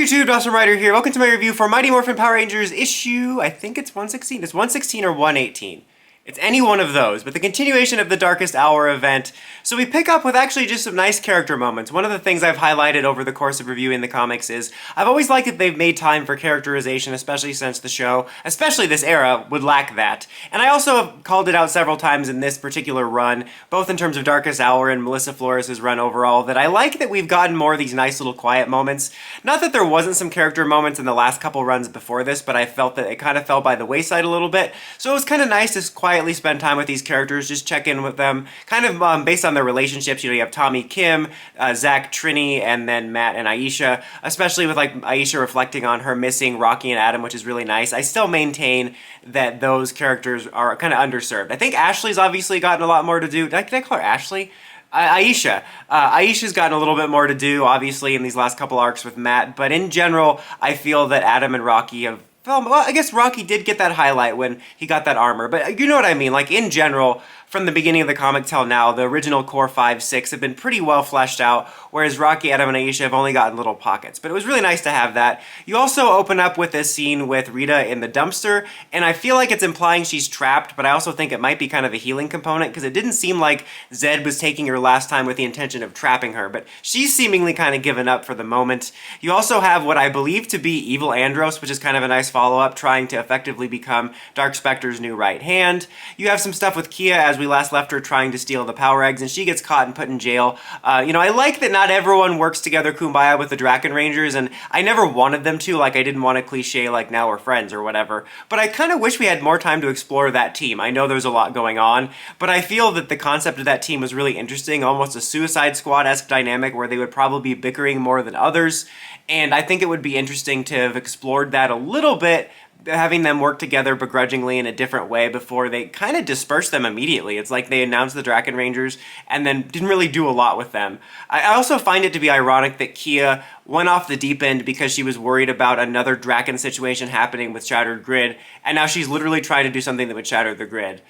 YouTube, Awesome Rider here. Welcome to my review for Mighty Morphin Power Rangers issue, I think it's 116. It's 116 or 118. It's any one of those, but the continuation of the Darkest Hour event. So we pick up with actually just some nice character moments. One of the things I've highlighted over the course of reviewing the comics is I've always liked that they've made time for characterization, especially since the show, especially this era, would lack that. And I also have called it out several times in this particular run, both in terms of Darkest Hour and Melissa Flores' run overall, that I like that we've gotten more of these nice little quiet moments. Not that there wasn't some character moments in the last couple runs before this, but I felt that it kind of fell by the wayside a little bit. So it was kind of nice to quietly spend time with these characters, just check in with them, kind of based on their relationships. You know, you have Tommy, Kim, Zach, Trini, and then Matt and Aisha, especially with like Aisha reflecting on her missing Rocky and Adam, which is really nice. I still maintain that those characters are kind of underserved. I think Ashley's obviously gotten a lot more to do. Did I call her Ashley? Aisha. Aisha's gotten a little bit more to do, obviously, in these last couple arcs with Matt, but in general, I feel that Adam and Rocky have well, I guess Rocky did get that highlight when he got that armor, but you know what I mean, like in general, from the beginning of the comic till now, the original core 5, 6 have been pretty well fleshed out, whereas Rocky, Adam, and Aisha have only gotten little pockets. But it was really nice to have that. You also open up with this scene with Rita in the dumpster, and I feel like it's implying she's trapped, but I also think it might be kind of a healing component, because it didn't seem like Zed was taking her last time with the intention of trapping her, but she's seemingly kind of given up for the moment. You also have what I believe to be Evil Andros, which is kind of a nice follow-up, trying to effectively become Dark Specter's new right hand. You have some stuff with Kia as we last left her trying to steal the power eggs, and she gets caught and put in jail. You know, I like that not everyone works together kumbaya with the Draken Rangers, and I never wanted them to, like I didn't want a cliche like now we're friends or whatever, but I kind of wish we had more time to explore that team. I know there's a lot going on, but I feel that the concept of that team was really interesting, almost a Suicide Squad-esque dynamic where they would probably be bickering more than others, and I think it would be interesting to have explored that a little bit, having them work together begrudgingly in a different way before they kind of disperse them immediately. It's like they announced the Draken Rangers and then didn't really do a lot with them. I also find it to be ironic that Kia went off the deep end because she was worried about another Draken situation happening with Shattered Grid, and now she's literally trying to do something that would shatter the grid.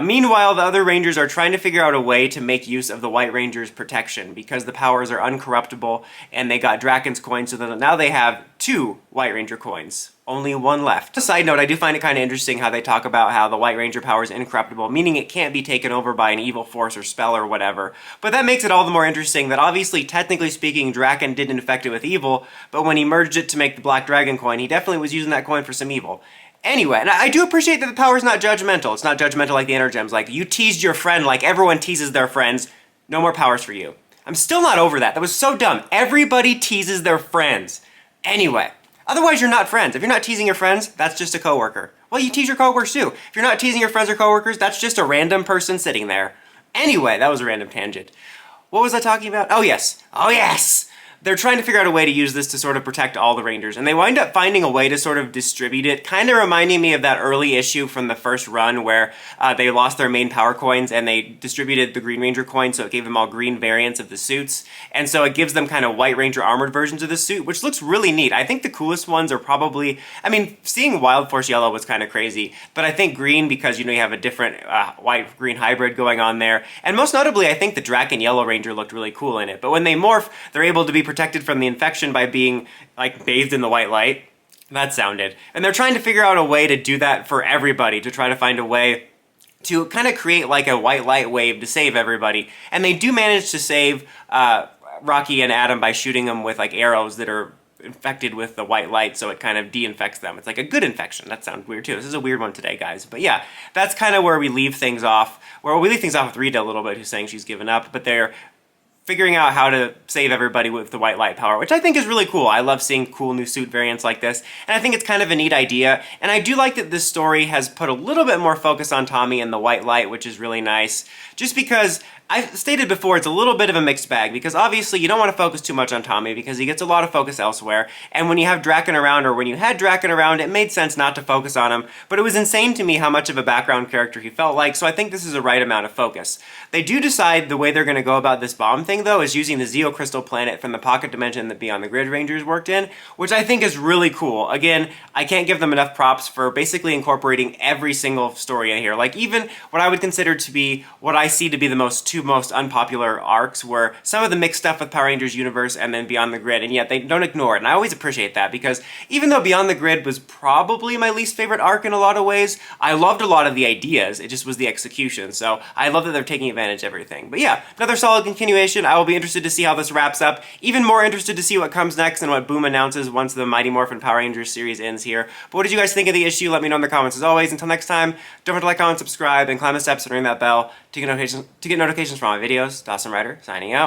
Meanwhile, the other Rangers are trying to figure out a way to make use of the White Ranger's protection because the powers are uncorruptible and they got Draken's coins, so that now they have 2 White Ranger coins. Only 1 left. A side note, I do find it kind of interesting how they talk about how the White Ranger power is incorruptible, meaning it can't be taken over by an evil force or spell or whatever. But that makes it all the more interesting that obviously, technically speaking, Draken didn't infect it with evil, but when he merged it to make the Black Dragon coin, he definitely was using that coin for some evil. Anyway, and I do appreciate that the power is not judgmental. It's not judgmental like the Energems. Like, you teased your friend like everyone teases their friends. No more powers for you. I'm still not over that. That was so dumb. Everybody teases their friends. Anyway, otherwise you're not friends. If you're not teasing your friends, that's just a coworker. Well, you tease your coworkers too. If you're not teasing your friends or coworkers, that's just a random person sitting there. Anyway, that was a random tangent. What was I talking about? Oh yes. Oh yes! They're trying to figure out a way to use this to sort of protect all the Rangers, and they wind up finding a way to sort of distribute it, kind of reminding me of that early issue from the first run where they lost their main power coins and they distributed the Green Ranger coin, so it gave them all green variants of the suits, and so it gives them kind of White Ranger armored versions of the suit, which looks really neat. I think the coolest ones are probably, I mean, seeing Wild Force Yellow was kind of crazy, but I think Green, because, you know, you have a different white-green hybrid going on there, and most notably, I think the Draken Yellow Ranger looked really cool in it, but when they morph, they're able to be protected from the infection by being like bathed in the white light. That sounded. And they're trying to figure out a way to do that for everybody, to try to find a way to kind of create like a white light wave to save everybody. And they do manage to save Rocky and Adam by shooting them with like arrows that are infected with the white light, so it kind of de-infects them. It's like a good infection. That sounds weird too. This is a weird one today, guys. But yeah, that's kind of where we leave things off. Where we leave things off with Rita a little bit, who's saying she's given up, but they're figuring out how to save everybody with the white light power, which I think is really cool. I love seeing cool new suit variants like this, and I think it's kind of a neat idea, and I do like that this story has put a little bit more focus on Tommy and the white light, which is really nice, just because I've stated before it's a little bit of a mixed bag, because obviously you don't want to focus too much on Tommy because he gets a lot of focus elsewhere, and when you have Draken around, or when you had Draken around, it made sense not to focus on him, but it was insane to me how much of a background character he felt like, so I think this is the right amount of focus. They do decide the way they're going to go about this bomb thing, though, is using the Zeo Crystal planet from the pocket dimension that Beyond the Grid Rangers worked in, which I think is really cool. Again, I can't give them enough props for basically incorporating every single story in here, like even what I would consider to be what I see to be the most 2 most unpopular arcs were some of the mixed stuff with Power Rangers Universe and then Beyond the Grid, and yet they don't ignore it. And I always appreciate that, because even though Beyond the Grid was probably my least favorite arc in a lot of ways, I loved a lot of the ideas. It just was the execution. So I love that they're taking advantage of everything. But yeah, another solid continuation. I will be interested to see how this wraps up. Even more interested to see what comes next and what Boom announces once the Mighty Morphin Power Rangers series ends here. But what did you guys think of the issue? Let me know in the comments as always. Until next time, don't forget to like, comment, subscribe, and climb the steps and ring that bell to get notifications from all my videos. Dawson Ryder, signing out.